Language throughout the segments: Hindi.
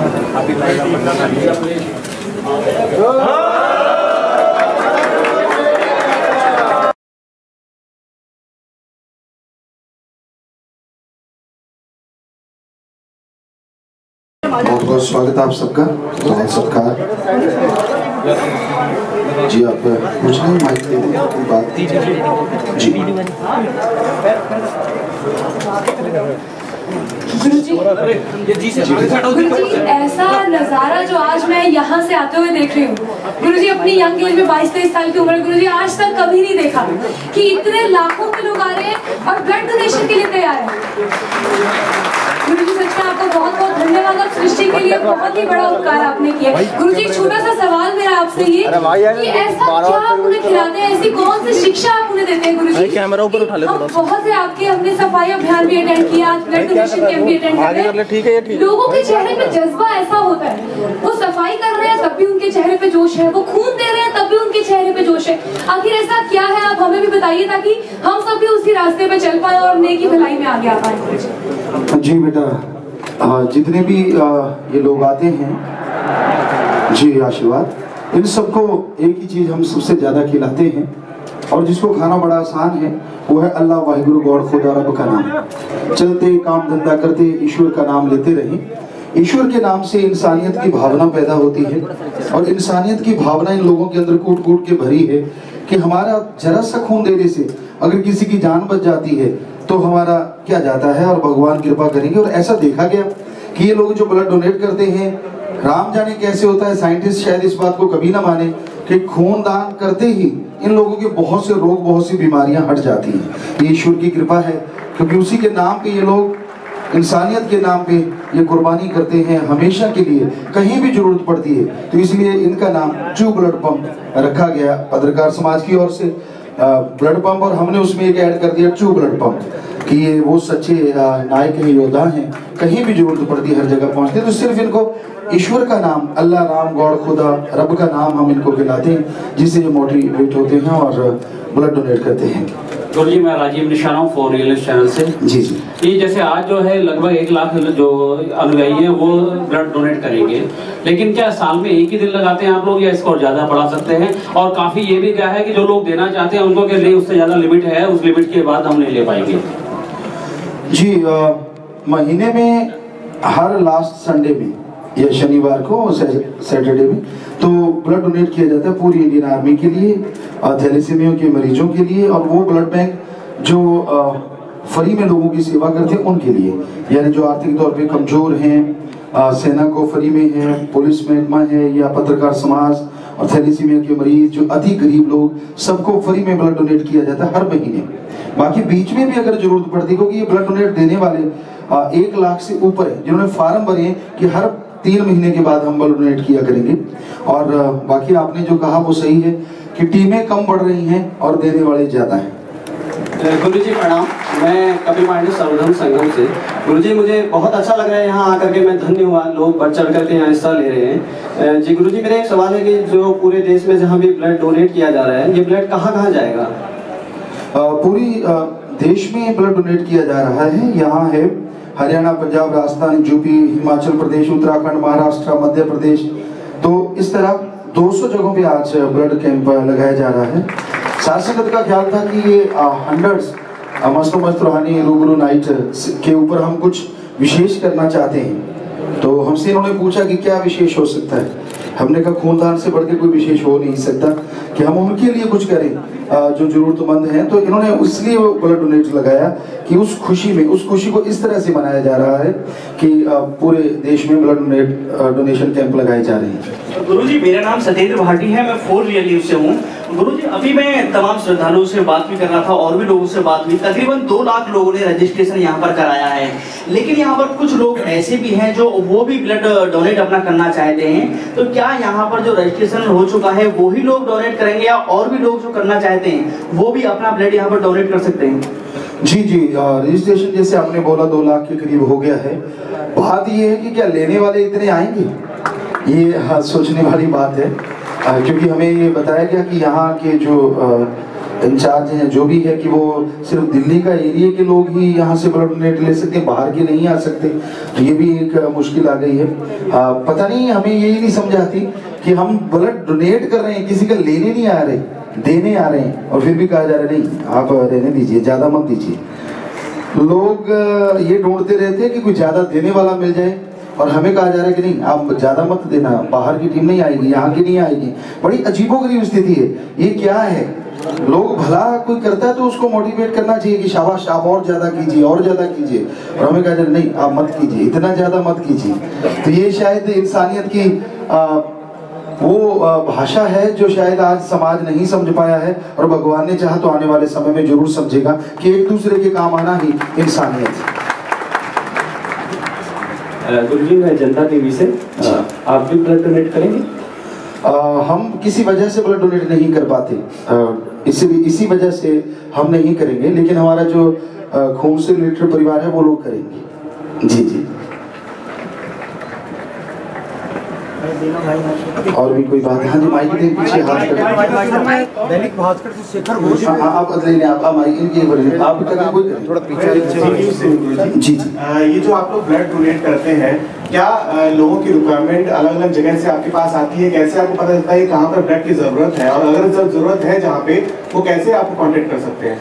बहुत बहुत स्वागत आप सबका, बहुत सत्कार। जी आप कुछ नहीं, माइक दे दें कोई बात जी। गुरुजी ऐसा नजारा जो आज मैं यहाँ से आते हुए देख रही हूँ, गुरुजी अपनी यंग एज में 22-23 साल की उम्र, गुरुजी आज तक कभी नहीं देखा कि इतने लाखों के लोग आ रहे हैं और ब्लड डोनेशन के लिए तैयार हैं। गुरुजी सच में आपका बहुत बहुत धन्यवाद। आप सृष्टि के लिए बहुत ही बड़ा उपकार आपने किया। गुरुजी एक छोटा सा सवाल मेरा आपसे ये कि ऐसा क्या आप उन्हें खिलाते हैं, ऐसी कौन सी शिक्षा आप उन्हें देते हैं गुरुजी? कैमरा ऊपर उठा ले थोड़ा सा। बहुत से आपके हमने सफाई अभियान भी अटेंड किया, ब्लड डोनेशन कैंप भी अटेंड कर रहे हैं। लोगों के चेहरे पे जज्बा ऐसा होता है, वो सफाई कर रहे हैं तब भी उनके चेहरे पे जोश है, वो खून दे रहे हैं तब भी उनके चेहरे पे जोश है। आखिर ऐसा क्या है, आप हमें भी बताइए ताकि हम सब भी उसी रास्ते पे चल पाए और नेकी भलाई में आगे आ पाए। जी बेटा, जितने भी ये लोग आते हैं जी आशीर्वाद, इन सबको एक ही चीज हम सबसे ज्यादा खिलाते हैं और जिसको खाना बड़ा आसान है वो है अल्लाह वाहिगुरु गॉड खुदा रब का नाम। चलते काम धंधा करते ईश्वर का नाम लेते रहें। ईश्वर के नाम से इंसानियत की भावना पैदा होती है और इंसानियत की भावना इन लोगों के अंदर कूट कूट के भरी है कि हमारा जरा सा खून देने से अगर किसी की जान बच जाती है तो हमारा क्या जाता है और भगवान कृपा करेंगे। और ऐसा देखा गया कि ये लोग जो ब्लड डोनेट करते हैं, राम जाने कैसे होता है, साइंटिस्ट शायद इस बात को कभी ना माने कि खून दान करते ही इन लोगों के बहुत से रोग, बहुत सी बीमारियां हट जाती हैं। ये ईश्वर की कृपा है क्योंकि उसी के नाम पे ये लोग, इंसानियत के नाम पे ये कुर्बानी करते हैं हमेशा के लिए, कहीं भी जरूरत पड़ती है। तो इसलिए इनका नाम ट्रू ब्लड पंप रखा गया पत्रकार समाज की ओर से, ब्लड पंप, और हमने उसमें एक ऐड कर दिया ट्रू ब्लड पंप कि ये वो सच्चे नायक हैं, योद्धा हैं, कहीं भी जरूरत पड़ती है हर जगह पहुंचते हैं। तो सिर्फ इनको ईश्वर का नाम, अल्लाह, राम, गॉड, खुदा, रब का नाम हम इनको खिलाते हैं जिससे ये मोटिवेट होते हैं और ब्लड डोनेट करते हैं। गुरुजी मैं राजीव निशाना हूँ फॉर रियलिस्ट चैनल से। जी जी। ये जैसे आज जो है लगभग 1 लाख जो अनुयायी है वो ब्लड डोनेट करेंगे, लेकिन क्या साल में एक ही दिन लगाते हैं आप लोग या इसको और ज्यादा बढ़ा सकते हैं? और काफी ये भी क्या है कि जो लोग देना चाहते हैं उनको के लिए उससे ज्यादा लिमिट है, उस लिमिट के बाद हम नहीं ले पाएंगे? जी महीने में हर लास्ट संडे में या शनिवार को सैटरडे में तो ब्लड डोनेट किया जाता है पूरी इंडियन आर्मी के लिए, थैलेसीमिया के मरीजों के लिए, और वो ब्लड बैंक जो फ्री में लोगों की सेवा करते हैं उनके लिए, यानी जो आर्थिक तौर पे कमजोर हैं, सेना को फ्री में है, पुलिस महकमा है या पत्रकार समाज और थैलेसीमिया के मरीज, जो अति गरीब लोग, सबको फ्री में ब्लड डोनेट किया जाता है हर महीने। बाकी बीच में भी अगर जरूरत पड़ती है, क्योंकि ये ब्लड डोनेट देने वाले 1 लाख से ऊपर है जिन्होंने फार्म भरे हैं कि हर 3 महीने के बाद हम ब्लड डोनेट किया करेंगे। और बाकी आपने जो कहा वो सही है कि टीमें कम बढ़ रही हैं और देने वाले ज्यादा हैं। गुरुजी प्रणाम, मैं कपिल पांडे सर्वधर्म संगम से। गुरुजी मुझे बहुत अच्छा लग रहा है यहाँ आकर के, मैं धन्य हुआ, लोग बढ़ चढ़ करके यहाँ हिस्सा ले रहे हैं। जी गुरुजी मेरा एक सवाल है कि जो पूरे देश में जहाँ भी ब्लड डोनेट किया जा रहा है, ये ब्लड कहाँ कहाँ जाएगा? पूरी देश में ब्लड डोनेट किया जा रहा है। यहाँ है हरियाणा, पंजाब, राजस्थान, यूपी, हिमाचल प्रदेश, उत्तराखंड, महाराष्ट्र, मध्य प्रदेश, तो इस तरह 200 जगहों पे आज ब्लड कैंप लगाया जा रहा है। शासन का ख्याल था कि ये हंड्रेड्स मस्त मस्त रूहानी रूबरू नाइट के ऊपर हम कुछ विशेष करना चाहते हैं, तो हमसे इन्होंने पूछा कि क्या विशेष हो सकता है। हमने कहा खूनदान से बढ़ के कोई विशेष हो नहीं सकता, कि हम उनके लिए कुछ करें जो जरूरतमंद हैं। तो इन्होंने इसलिए वो ब्लड डोनेट लगाया कि उस खुशी को इस तरह से मनाया जा रहा है कि पूरे देश में ब्लड डोनेशन कैंप लगाए जा रहे हैं। गुरुजी मेरा नाम सत्येंद्र भाटी है, मैं फॉर रियल न्यूज से हूँ। गुरुजी अभी मैं तमाम श्रद्धालुओं से बात भी कर रहा था और भी लोगों से बात हुई, तकरीबन 2 लाख लोगों ने रजिस्ट्रेशन यहाँ पर कराया है, लेकिन यहाँ पर कुछ लोग ऐसे भी हैं जो वो भी ब्लड डोनेट अपना करना चाहते हैं। तो क्या यहाँ पर जो रजिस्ट्रेशन हो चुका है वही लोग डोनेट करेंगे या और भी लोग जो करना चाहते हैं वो भी अपना ब्लड यहाँ पर डोनेट कर सकते हैं? जी जी, रजिस्ट्रेशन जैसे आपने बोला 2 लाख के करीब हो गया है। बात ये है कि क्या लेने वाले इतने आएंगे, ये सोचने वाली बात है, क्योंकि हमें ये बताया गया कि यहाँ के जो इंचार्ज हैं, जो भी है, कि वो सिर्फ दिल्ली का एरिया के लोग ही यहाँ से ब्लड डोनेट ले सकते हैं, बाहर के नहीं आ सकते। तो ये भी एक मुश्किल आ गई है। पता नहीं, हमें यही नहीं समझ आती कि हम ब्लड डोनेट कर रहे हैं, किसी का लेने नहीं आ रहे, देने आ रहे हैं, और फिर भी कहा जा रहा है नहीं आप रहने दीजिए, ज्यादा मत दीजिए। लोग ये ढूंढते रहते हैं कि कोई ज्यादा देने वाला मिल जाए, और हमें कहा जा रहा है कि नहीं आप ज्यादा मत देना, बाहर की टीम नहीं आएगी, यहाँ की नहीं आएगी। बड़ी अजीबोगरीब स्थिति है। ये क्या है? लोग भला कोई करता है तो उसको मोटिवेट करना चाहिए कि शाबाश आप और ज्यादा कीजिए, और ज्यादा कीजिए, और हमें कहा जा रहा है नहीं आप मत कीजिए, इतना ज्यादा मत कीजिए। तो ये शायद इंसानियत की वो भाषा है जो शायद आज समाज नहीं समझ पाया है, और भगवान ने चाहा तो आने वाले समय में जरूर समझेगा कि एक दूसरे के काम आना ही इंसानियत है। गुरुजी, मैं जनता टीवी से, आप भी ब्लड डोनेट करेंगे? हम किसी वजह से ब्लड डोनेट नहीं कर पाते, इसी वजह से हम नहीं करेंगे, लेकिन हमारा जो खून से रिलेटेड परिवार है वो लोग करेंगे। जी जी। और भी कोई बात? हाँ जी, माइक के पीछे हाथ करें। दैनिक भास्कर से शेखर घोष, आप बदले नहीं, आप माइक इनके आप थोड़ा पीछे। जी जी। ये जो आप लोग ब्लड डोनेट करते हैं, क्या लोगों की रिक्वायरमेंट अलग अलग जगह से आपके पास आती है? कैसे आपको पता चलता है कहाँ पर ब्लड की जरूरत है, और अगर जरूरत है जहाँ पे, वो कैसे आपको कांटेक्ट कर सकते हैं?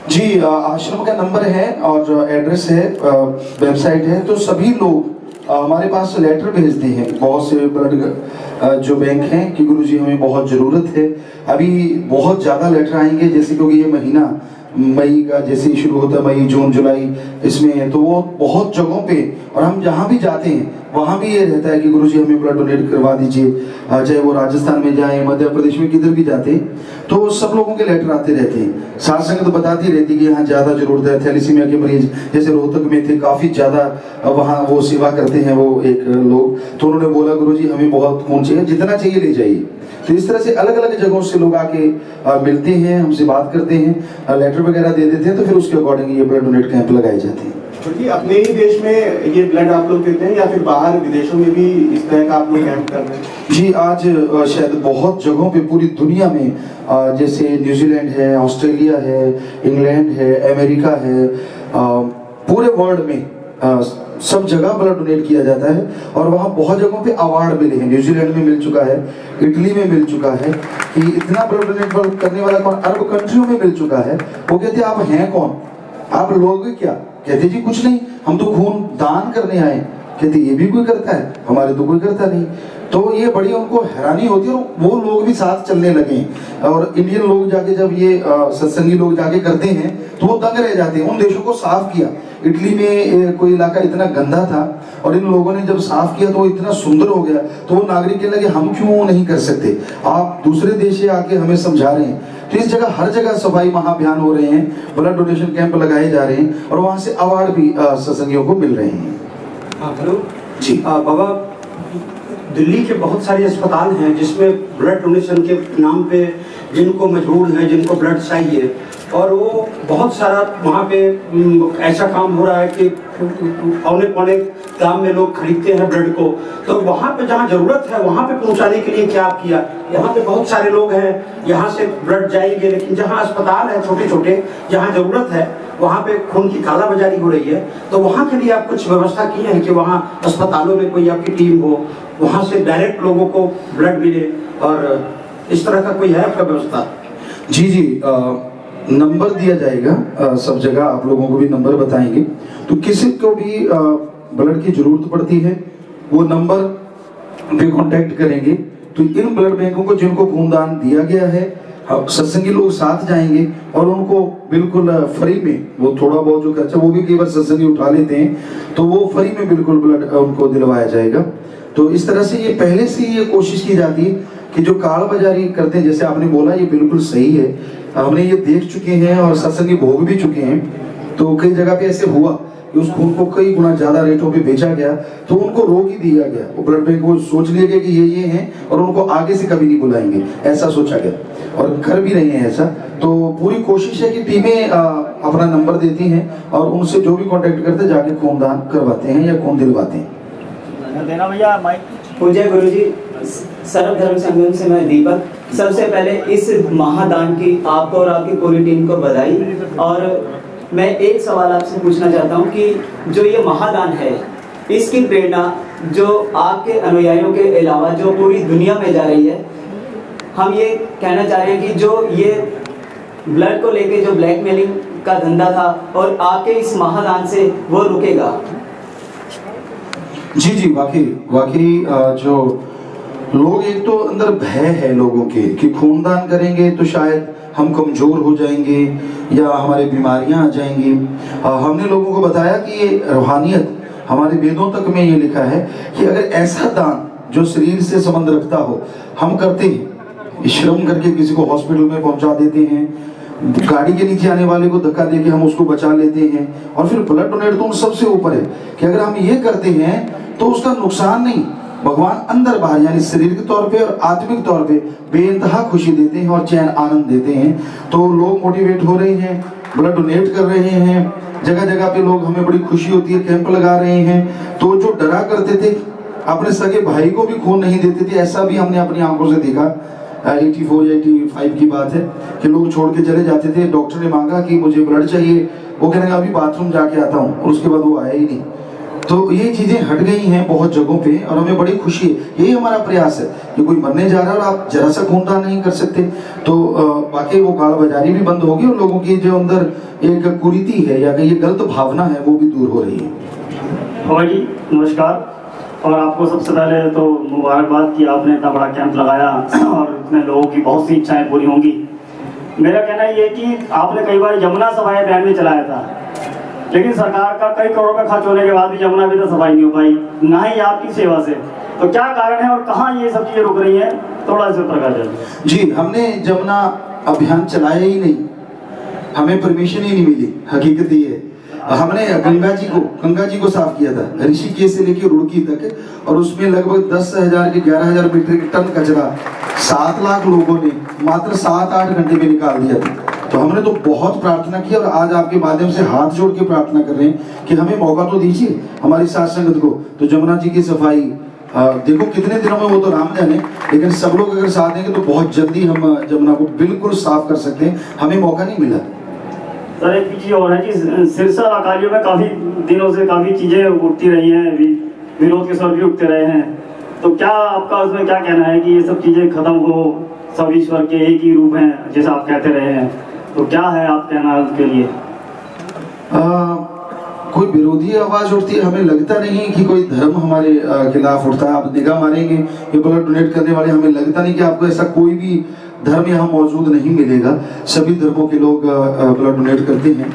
जी, आश्रम का नंबर है और एड्रेस है, वेबसाइट है, तो सभी लोग हमारे पास लेटर भेजते हैं। बहुत से ब्लड जो बैंक हैं कि गुरुजी हमें बहुत ज़रूरत है। अभी बहुत ज़्यादा लेटर आएंगे, जैसे क्योंकि ये महीना मई का जैसे शुरू होता है, मई जून जुलाई इसमें, तो वो बहुत जगहों पे, और हम जहाँ भी जाते हैं वहाँ भी ये रहता है कि गुरुजी हमें ब्लड डोनेट करवा दीजिए। चाहे वो राजस्थान में जाएं, मध्य प्रदेश में, किधर भी जाते हैं तो सब लोगों के लेटर आते रहते हैं। साथ संगत तो बताती रहती है कि यहाँ ज़्यादा जरूरत है। थैलीसीमिया के मरीज जैसे रोहतक में थे, काफ़ी ज़्यादा वहाँ वो सेवा करते हैं वो एक लोग, तो उन्होंने बोला गुरुजी हमें बहुत खून चाहिए, जितना चाहिए ले जाइए। तो इस तरह से अलग अलग जगहों से लोग आके मिलते हैं, हमसे बात करते हैं, लेटर वगैरह दे देते हैं, तो फिर उसके अकॉर्डिंग ये ब्लड डोनेट कैंप लगाए जाते हैं। क्योंकि अपने ही देश में ये ब्लड आप लोग देते हैं या फिर बाहर विदेशों में भी इस तरह का आप लोग कैंप कर रहे हैं? जी, आज शायद बहुत जगहों पे पूरी दुनिया में, जैसे न्यूजीलैंड है, ऑस्ट्रेलिया है, इंग्लैंड है, अमेरिका है, पूरे वर्ल्ड में सब जगह ब्लड डोनेट किया जाता है। और वहाँ बहुत जगहों पे अवार्ड मिले हैं। न्यूजीलैंड में मिल चुका है, इटली में मिल चुका है कि इतना ब्लड डोनेट करने वाला कौन, अरब कंट्रियों में मिल चुका है। वो कहते आप हैं कौन, आप लोग क्या? कहते जी कुछ नहीं, हम तो खून दान करने आए। कहते ये भी कोई करता है? हमारे तो कोई करता नहीं। तो ये बड़ी उनको हैरानी होती है, और वो लोग भी साथ चलने लगे। और इंडियन लोग जाके जब ये सत्संगी लोग जाके करते हैं तो वो दंग रह जाते हैं। उन देशों को साफ किया। इटली में कोई इलाका इतना गंदा था, और इन लोगों ने जब साफ किया तो वो इतना सुंदर हो गया, तो वो नागरिक कहने लगे हम क्यों नहीं कर सकते, आप दूसरे देश से आके हमें समझा रहे हैं। तो इस जगह हर जगह सफाई महाअभियान हो रहे हैं, ब्लड डोनेशन कैंप लगाए जा रहे हैं, और वहाँ से अवार्ड भी सत्संगियों को मिल रहे हैं। हेलो जी बाबा, दिल्ली के बहुत सारे अस्पताल हैं जिसमें ब्लड डोनेशन के नाम पे जिनको मजबूर हैं, जिनको ब्लड चाहिए, और वो बहुत सारा वहाँ पे ऐसा काम हो रहा है कि पौने पौने दाम में लोग खरीदते हैं ब्लड को। तो वहाँ पे जहाँ जरूरत है वहाँ पे पहुँचाने के लिए क्या आप किया? यहाँ पे बहुत सारे लोग हैं, यहाँ से ब्लड जाएंगे, लेकिन जहाँ अस्पताल है छोटे छोटे, जहाँ जरूरत है वहाँ पे खून की काला बाजारी हो रही है। तो वहाँ के लिए आप कुछ व्यवस्था की है कि वहाँ अस्पतालों में कोई आपकी टीम हो, वहाँ से डायरेक्ट लोगों को ब्लड मिले, और इस तरह का कोई है आपका व्यवस्था? जी जी, नंबर दिया जाएगा सब जगह, आप लोगों को भी नंबर बताएंगे। तो किसी को भी ब्लड की जरूरत पड़ती है वो नंबर पे कांटेक्ट करेंगे। तो इन ब्लड बैंकों को जिनको खूनदान दिया गया है, सत्संगी लोग साथ जाएंगे और उनको बिल्कुल फ्री में, वो थोड़ा बहुत जो खर्चा वो भी कई बार सत्संगी उठा लेते हैं, तो वो फ्री में बिल्कुल ब्लड उनको दिलवाया जाएगा। तो इस तरह से ये पहले से ये कोशिश की जाती है कि जो कालाबाजारी करते हैं, जैसे आपने बोला ये बिल्कुल सही है, हमने ये देख चुके हैं और सत्संगी भोग भी चुके हैं। तो कई जगह पे ऐसे हुआ कि उस खून को कई गुना ज्यादा रेटों पे बेचा गया, तो उनको रोक ही दिया गया। वो ब्लड बैंक को सोच लिया गया कि ये हैं और उनको आगे से कभी नहीं बुलाएंगे, ऐसा सोचा गया और कर भी रही हैं ऐसा। तो पूरी कोशिश है कि टीमें अपना नंबर देती हैं और उनसे जो भी कांटेक्ट करते जाके खूनदान करवाते हैं या खून दिलवाते हैं। देना भैया माइक। पूज्य गुरुजी, सर्वधर्म संगम से मैं दीपक। सबसे पहले इस महादान की आपको और आपकी पूरी टीम को बधाई। और मैं एक सवाल आपसे पूछना चाहता हूं कि जो ये महादान है, इसकी प्रेरणा जो आपके अनुयायियों के अलावा जो पूरी दुनिया में जा रही है, हम ये कहना चाह रहे हैं कि जो ये ब्लड को लेके जो ब्लैकमेलिंग का धंधा था और आपके इस महादान से वो रुकेगा। जी वाकई जो लोग, एक तो अंदर भय है लोगों के कि खूनदान करेंगे तो शायद हम कमजोर हो जाएंगे या हमारे बीमारियां आ जाएंगी। हमने लोगों को बताया कि ये रूहानियत, हमारे वेदों तक में ये लिखा है कि अगर ऐसा दान जो शरीर से संबंध रखता हो हम करते हैं, श्रम करके किसी को हॉस्पिटल में पहुंचा देते हैं, गाड़ी के नीचे आने वाले को धक्का देके हम उसको बचा लेते हैं, और फिर ब्लड डोनेट तो उन सबसे ऊपर है कि अगर हम ये करते हैं तो उसका नुकसान नहीं, भगवान अंदर बाहर यानी शरीर के तौर पे और आत्मिक तौर पे बेइंतहा खुशी देते हैं और चैन आनंद देते हैं। तो लोग मोटिवेट हो रहे हैं, ब्लड डोनेट कर रहे हैं, जगह जगह पे लोग, हमें बड़ी खुशी होती है, कैंप लगा रहे हैं। तो जो डरा करते थे, अपने सगे भाई को भी खून नहीं देते थे, ऐसा भी हमने अपनी आंखों से देखा। 84 या 85 की बात है कि लोग छोड़ के चले जाते थे। डॉक्टर ने मांगा कि मुझे ब्लड चाहिए, वो कहने अभी बाथरूम जाके आता हूँ, और उसके बाद वो आया ही नहीं। तो ये चीजें हट गई हैं बहुत जगहों पे और हमें बड़ी खुशी है। यही हमारा प्रयास है कि कोई मरने जा रहा है और आप जरा सा खूनदान नहीं कर सकते, तो वाकई वो कालाबाजारी भी बंद होगी और लोगों की जो अंदर एक कुरीति है या ये गलत भावना है वो भी दूर हो रही है। बाबा जी नमस्कार। और आपको सबसे पहले तो मुबारकबाद कि आपने इतना बड़ा कैंप लगाया और इतने लोगों की बहुत सी इच्छाएं पूरी होंगी। मेरा कहना ये है कि आपने कई बार यमुना सफाई अभियान में चलाया था, लेकिन सरकार का कई करोड़ का खर्च होने के बाद भी यमुना भी तो सफाई नहीं हो पाई, ना ही आपकी सेवा से। तो क्या कारण है और कहाँ ये सब चीजें रुक रही हैं, थोड़ा इस पर प्रकाश डालिए। जी, हमने यमुना अभियान चलाया ही नहीं, हमें परमिशन ही नहीं मिली। हकीकत ये है, हमने गंगा जी को साफ किया था ऋषिकेश से लेकर रुड़की तक, और उसमें लगभग 10,000 के 11,000 मीट्रिक टन कचरा 7 लाख लोगों ने मात्र 7-8 घंटे में निकाल दिया था। तो हमने तो बहुत प्रार्थना की और आज आपके माध्यम से हाथ जोड़ के प्रार्थना कर रहे हैं कि हमें मौका तो दीजिए हमारी साथ संगत को। तो जमुना जी की सफाई देखो कितने दिनों में, वो तो राम जाने, लेकिन सब लोग अगर साथ देंगे तो बहुत जल्दी हम जमुना को बिल्कुल साफ कर सकते हैं। हमें मौका नहीं मिला। सर एक चीज और है कि सिरसा अकालियों में काफी दिनों से काफी चीजें उठती रही हैं, विरोध के स्वर भी उठते रहे हैं, तो क्या आपका उसमें क्या कहना है कि ये सब चीजें खत्म हो, सब ईश्वर के एक ही रूप हैं जैसा आप कहते रहे हैं, तो क्या है आप कहना उसके लिए? कोई विरोधी आवाज उठती है, हमें लगता नहीं कि कोई धर्म हमारे खिलाफ उठता है। आप निगाह मारेंगे ये ब्लड डोनेट करने वाले, हमें लगता नहीं कि आपको ऐसा कोई भी धर्म यहाँ मौजूद नहीं मिलेगा। सभी धर्मों के लोग ब्लड डोनेट करते हैं।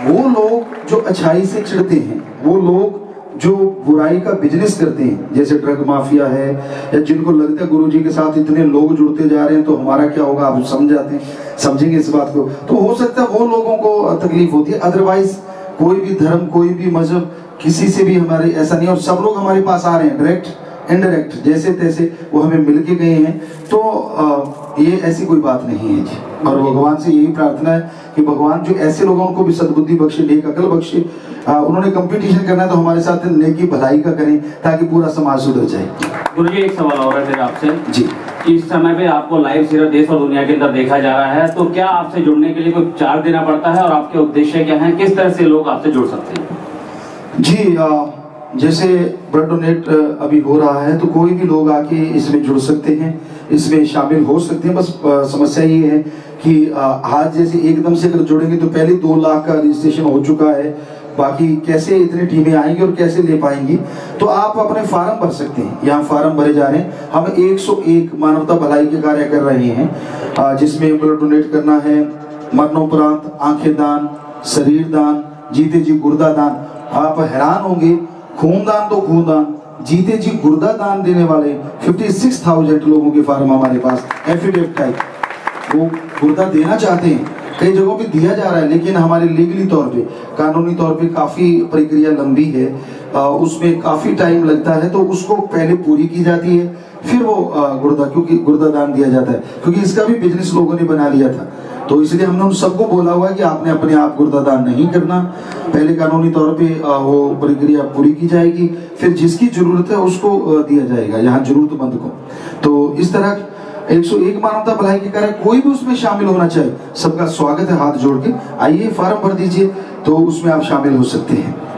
वो लोग जो अच्छाई से चिढ़ते हैं, वो लोग जो बुराई का बिजनेस करते हैं, जैसे ड्रग माफिया है, या जिनको लगता है गुरुजी के साथ इतने लोग जुड़ते जा रहे हैं तो हमारा क्या होगा, आप समझेंगे इस बात को, तो हो सकता है वो लोगों को तकलीफ होती है। अदरवाइज कोई भी धर्म, कोई भी मजहब, किसी से भी हमारे ऐसा नहीं, और सब लोग हमारे पास आ रहे हैं डायरेक्ट इनडायरेक्ट, जैसे तैसे वो हमें मिलके गए हैं। तो ये ऐसी कोई बात नहीं है जी। और भगवान से यही प्रार्थना है कि भगवान जो ऐसे लोगों को भी सद्बुद्धि बख्शे, नेक अकल बख्शे। उन्होंने कंपटीशन करना है तो हमारे साथ नेकी भलाई का करें ताकि पूरा समाज सुधर जाए। गुरुजी एक सवाल और है मेरा आपसे जी। इस समय पे आपको लाइव सिर्फ देश और दुनिया के अंदर देखा जा रहा है, तो क्या आपसे जुड़ने के लिए कोई चार्ज देना पड़ता है और आपके उद्देश्य क्या है, किस तरह से लोग आपसे जुड़ सकते हैं? जी, जैसे ब्लड डोनेट अभी हो रहा है तो कोई भी लोग आके इसमें जुड़ सकते हैं, इसमें शामिल हो सकते हैं। बस समस्या ये है कि आज जैसे एकदम से अगर जुड़ेंगे तो पहले 2 लाख का रजिस्ट्रेशन हो चुका है, बाकी कैसे इतनी टीमें आएंगी और कैसे ले पाएंगी। तो आप अपने फार्म भर सकते हैं, यहाँ फार्म भरे जा रहे हैं। हम 101 मानवता भलाई के कार्य कर रहे हैं, जिसमें ब्लड डोनेट करना है, मरणोपरांत आंखें दान, शरीर दान, जीते जी गुर्दा दान। आप हैरान होंगे, खूनदान तो खूनदान, जीते जी गुर्दा दान देने वाले 56,000 लोगों के फार्म हमारे पास एफिडेविट टाइप, वो गुर्दा देना चाहते हैं। कई जगहों पे दिया जा रहा है, लेकिन हमारे लीगली तौर पे, कानूनी तौर पे काफी प्रक्रिया लंबी है, उसमें काफी टाइम लगता है। तो उसको पहले पूरी की जाती है, फिर वो गुर्दा, क्योंकि गुर्दा दान दिया जाता है, क्योंकि इसका भी बिजनेस लोगों ने बना लिया था। तो इसलिए हमने उन सबको बोला हुआ है कि आपने अपने आप गुर्दा दान नहीं करना, पहले कानूनी तौर पे वो प्रक्रिया पूरी की जाएगी, फिर जिसकी जरूरत है उसको दिया जाएगा, यहाँ जरूरतमंद को। तो इस तरह 101 मानवता भलाई के कार्य कोई भी उसमें शामिल होना चाहे, सबका स्वागत है हाथ जोड़ के। आइए फॉर्म भर दीजिए, तो उसमें आप शामिल हो सकते हैं।